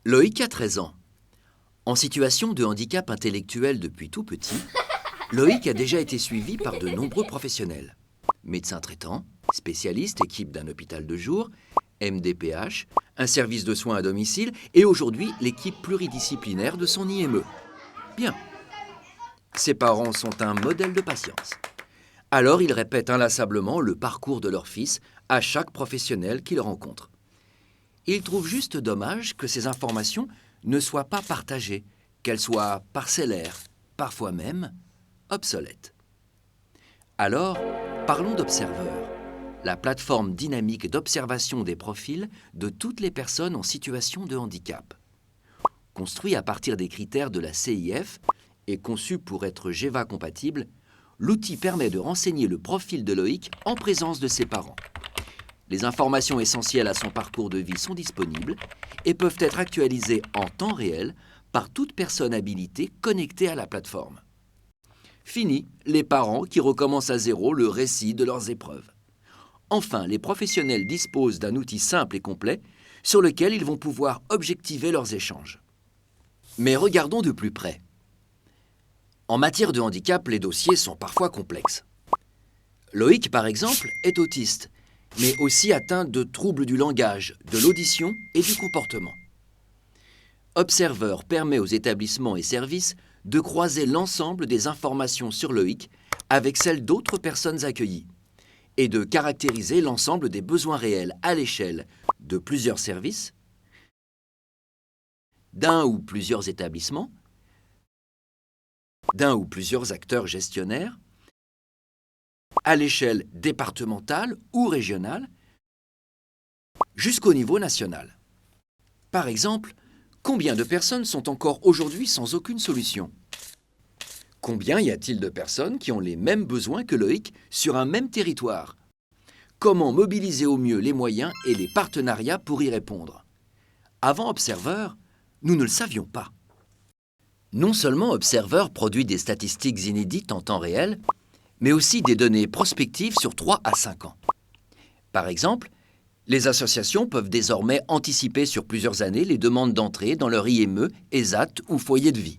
Loïc a 13 ans. En situation de handicap intellectuel depuis tout petit, Loïc a déjà été suivi par de nombreux professionnels. Médecins traitants, spécialistes, équipe d'un hôpital de jour, MDPH, un service de soins à domicile et aujourd'hui l'équipe pluridisciplinaire de son IME. Bien. Ses parents sont un modèle de patience. Alors ils répètent inlassablement le parcours de leur fils à chaque professionnel qu'ils rencontrent. Ils trouvent juste dommage que ces informations ne soient pas partagées, qu'elles soient parcellaires, parfois même obsolètes. Alors, parlons d'Observer, la plateforme dynamique d'observation des profils de toutes les personnes en situation de handicap. Construit à partir des critères de la CIF et conçu pour être GEVA compatible, l'outil permet de renseigner le profil de Loïc en présence de ses parents. Les informations essentielles à son parcours de vie sont disponibles et peuvent être actualisées en temps réel par toute personne habilitée connectée à la plateforme. Fini les parents qui recommencent à zéro le récit de leurs épreuves. Enfin, les professionnels disposent d'un outil simple et complet sur lequel ils vont pouvoir objectiver leurs échanges. Mais regardons de plus près. En matière de handicap, les dossiers sont parfois complexes. Loïc, par exemple, est autiste, mais aussi atteint de troubles du langage, de l'audition et du comportement. Observer permet aux établissements et services de croiser l'ensemble des informations sur Loïc avec celles d'autres personnes accueillies et de caractériser l'ensemble des besoins réels à l'échelle de plusieurs services, d'un ou plusieurs établissements, d'un ou plusieurs acteurs gestionnaires, à l'échelle départementale ou régionale, jusqu'au niveau national. Par exemple, combien de personnes sont encore aujourd'hui sans aucune solution? Combien y a-t-il de personnes qui ont les mêmes besoins que Loïc sur un même territoire? Comment mobiliser au mieux les moyens et les partenariats pour y répondre? Avant Observer, nous ne le savions pas. Non seulement Observer produit des statistiques inédites en temps réel, mais aussi des données prospectives sur 3 à 5 ans. Par exemple, les associations peuvent désormais anticiper sur plusieurs années les demandes d'entrée dans leur IME, ESAT ou foyer de vie.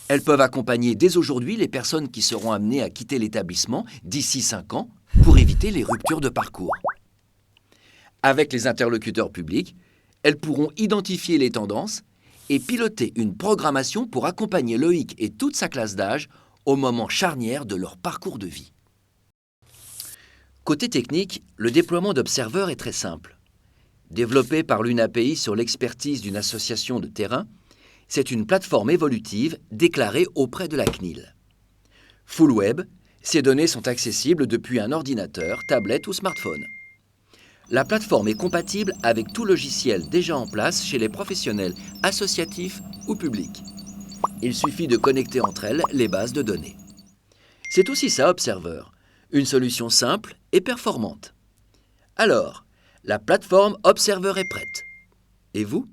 Elles peuvent accompagner dès aujourd'hui les personnes qui seront amenées à quitter l'établissement d'ici 5 ans pour éviter les ruptures de parcours. Avec les interlocuteurs publics, elles pourront identifier les tendances et piloter une programmation pour accompagner Loïc et toute sa classe d'âge au moment charnière de leur parcours de vie. Côté technique, le déploiement d'Observer est très simple. Développé par l'UNAPI sur l'expertise d'une association de terrain, c'est une plateforme évolutive déclarée auprès de la CNIL. Full web, ces données sont accessibles depuis un ordinateur, tablette ou smartphone. La plateforme est compatible avec tout logiciel déjà en place chez les professionnels associatifs ou publics. Il suffit de connecter entre elles les bases de données. C'est aussi ça Observer, une solution simple et performante. Alors, la plateforme Observer est prête. Et vous ?